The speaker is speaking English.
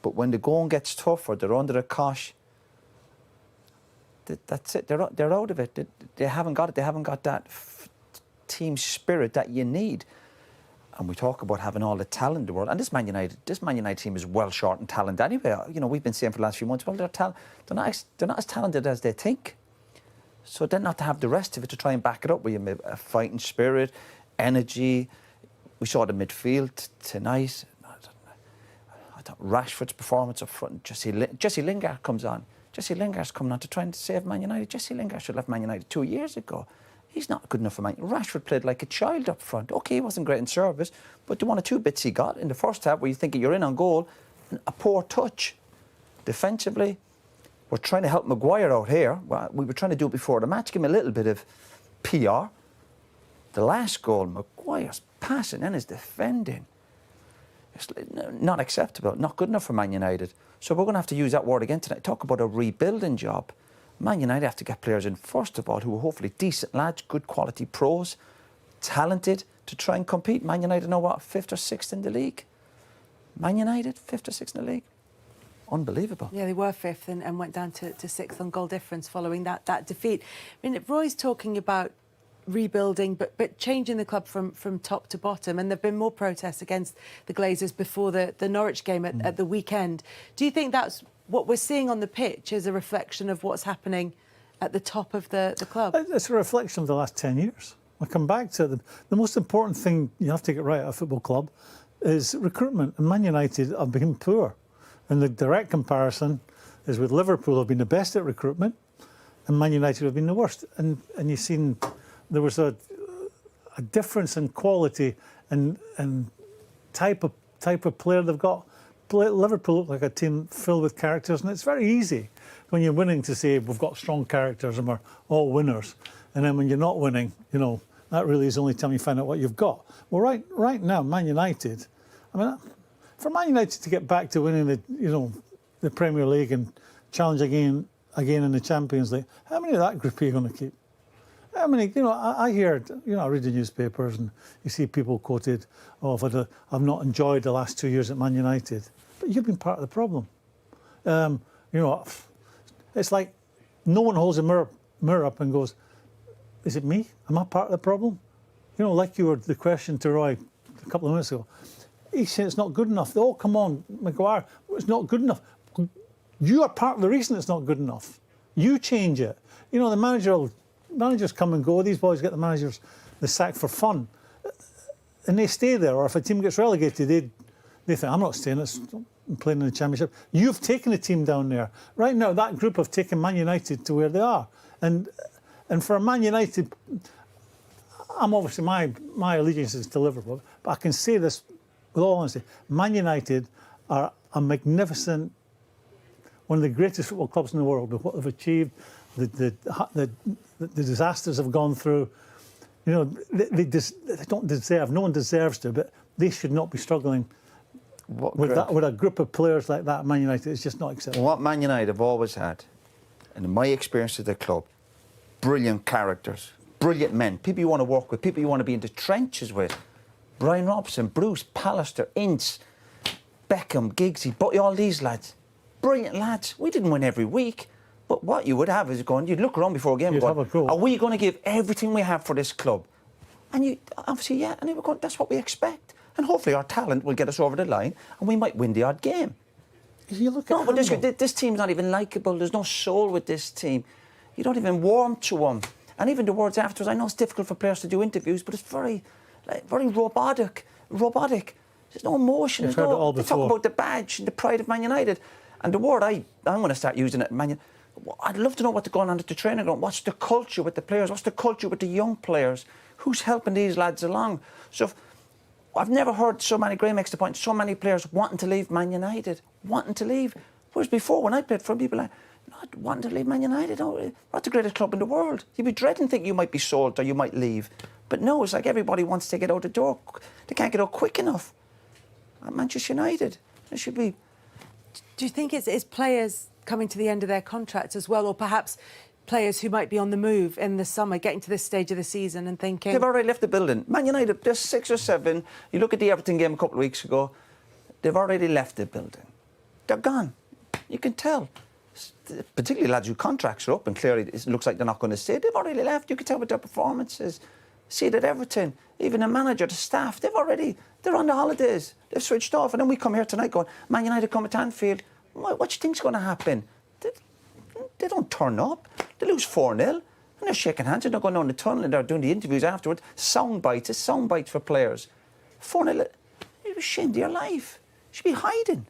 But when the going gets tough or they're under the cosh, that's it. They're out of it. They haven't got it. They haven't got that team spirit that you need. And we talk about having all the talent in the world. And this Man United team is well short in talent anyway. You know, we've been saying for the last few months, well, they're not as talented as they think. So then not to have the rest of it to try and back it up with a fighting spirit, energy. We saw the midfield tonight. I thought Rashford's performance up front. Jesse Lingard comes on. Jesse Lingard's coming on to try and save Man United. Jesse Lingard should have left Man United 2 years ago. He's not good enough for Man United. Rashford played like a child up front. OK, he wasn't great in service, but the 1 or 2 bits he got in the first half where you think you're in on goal, a poor touch. Defensively, we're trying to help Maguire out here. Well, we were trying to do it before the match, give him a little bit of PR. The last goal, Maguire's passing and his defending. It's not acceptable, not good enough for Man United. So we're going to have to use that word again tonight. Talk about a rebuilding job. Man United have to get players in, first of all, who are hopefully decent lads, good quality pros, talented, to try and compete. Man United know what, 5th or 6th in the league? Man United, 5th or 6th in the league? Unbelievable. Yeah, they were 5th and went down to 6th on goal difference following that defeat. I mean, Roy's talking about rebuilding, but changing the club from top to bottom, and there have been more protests against the Glazers before the Norwich game at the weekend. Do you think that's what we're seeing on the pitch is a reflection of what's happening at the top of the club? It's a reflection of the last 10 years. I come back to the most important thing you have to get right at a football club is recruitment, and Man United have been poor. And the direct comparison is with Liverpool have been the best at recruitment, and Man United have been the worst. And you've seen there was a difference in quality and type of player they've got. Liverpool look like a team filled with characters, and it's very easy when you're winning to say we've got strong characters and we're all winners. And then when you're not winning, you know, that really is the only time you find out what you've got. Well, right now, Man United, I mean, for Man United to get back to winning the Premier League and challenge again in the Champions League, how many of that group are you going to keep? How many? You know, I hear, I read the newspapers and you see people quoted, "Oh, I've not enjoyed the last 2 years at Man United," but you've been part of the problem. You know, it's like no one holds a mirror up and goes, "Is it me? Am I part of the problem?" You know, like you were the question to Roy a couple of minutes ago. He said it's not good enough. Oh, come on, Maguire, it's not good enough. You are part of the reason it's not good enough. You change it. You know, managers come and go. These boys get the sack for fun, and they stay there. Or if a team gets relegated, they think, "I'm not staying. I'm playing in the Championship." You've taken the team down there. Right now, that group have taken Man United to where they are, and for Man United, I'm obviously my allegiance is to Liverpool, but I can say this with all honesty: Man United are a magnificent, one of the greatest football clubs in the world. With what they've achieved, the disasters have gone through. You know, they don't deserve. No one deserves to, but they should not be struggling with a group of players like that. Man United, it's just not acceptable. What Man United have always had, and in my experience of the club, brilliant characters, brilliant men, people you want to work with, people you want to be in the trenches with. Brian Robson, Bruce, Pallister, Ince, Beckham, Giggsy, but all these lads, brilliant lads. We didn't win every week, but what you would have is you'd look around before a game and go, are we going to give everything we have for this club? And you, obviously, yeah, and they were going, that's what we expect. And hopefully our talent will get us over the line and we might win the odd game. You look at but this team's not even likeable. There's no soul with this team. You don't even warm to them. And even the words afterwards, I know it's difficult for players to do interviews, but it's very robotic. There's no emotion. They talk about the badge and the pride of Man United. And the word I'm going to start using it, Man United. I'd love to know what's going on at the training ground. What's the culture with the players? What's the culture with the young players? Who's helping these lads along? So I've never heard so many, Graham makes the point, so many players wanting to leave Man United, wanting to leave. Whereas before, when I played for people, not wanting to leave Man United. Oh, not the greatest club in the world. You'd be dreading thinking you might be sold or you might leave. But no, it's like everybody wants to get out the door. They can't get out quick enough. At Manchester United, it should be. Do you think it's players coming to the end of their contracts as well, or perhaps players who might be on the move in the summer, getting to this stage of the season and thinking... They've already left the building. Man United, there's 6 or 7. You look at the Everton game a couple of weeks ago, they've already left the building. they're gone. You can tell. Particularly lads whose contracts are up and clearly it looks like they're not going to stay. They've already left. You can tell with their performances. See it at Everton. Even the manager, the staff, they're on the holidays. They've switched off. And then we come here tonight going, Man United come to Anfield. What do you think's going to happen? They don't turn up. They lose 4-0. And they're shaking hands and they're going down the tunnel and they're doing the interviews afterwards. Sound bites for players. 4-0. You're ashamed of your life. You should be hiding.